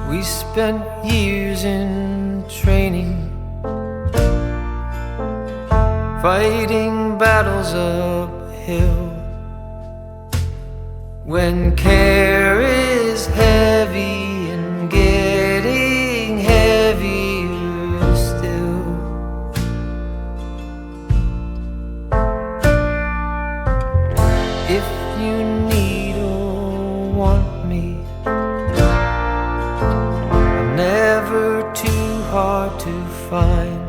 We spent years in training, fighting battles uphill. When care is heavy and getting heavier still. If you need or want me, I'm never too hard to find.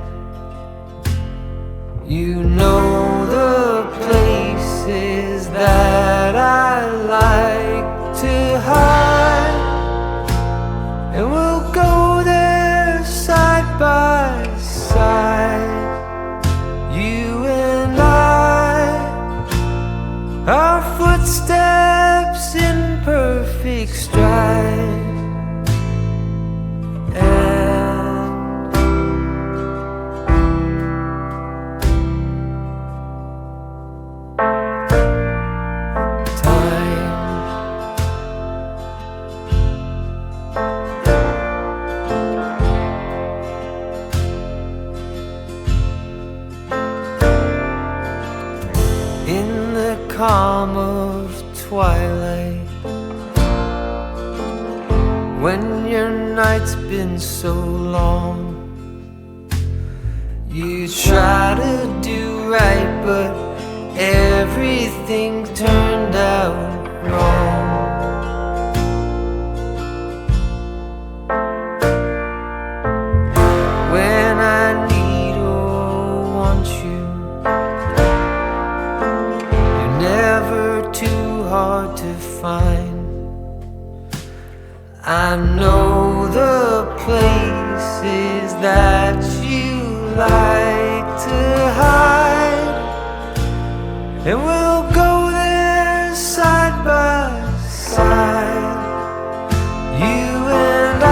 You know the places that I like to hide, and we'll go there side by side. You and I, our footsteps in perfect stride. In the calm of twilight, when your night's been so long, you try to do right, but everything turned out wrong. When I need or want you, never too hard to find. I know the places that you like to hide, and we'll go there side by side. You and I,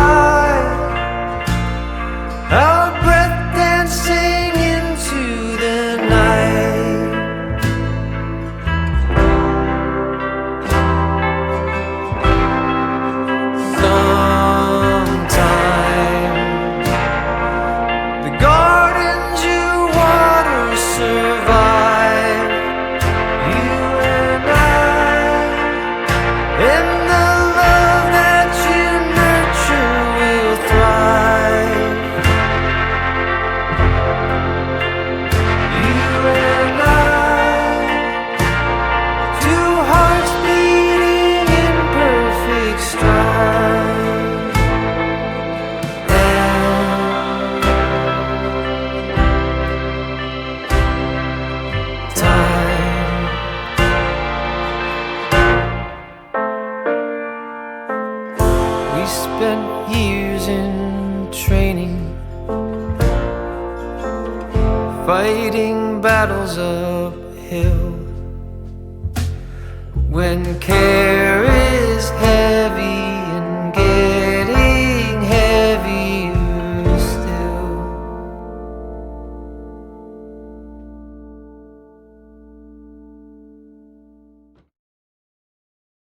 our breath dancing into the night. We spent years in training, fighting battles uphill. When care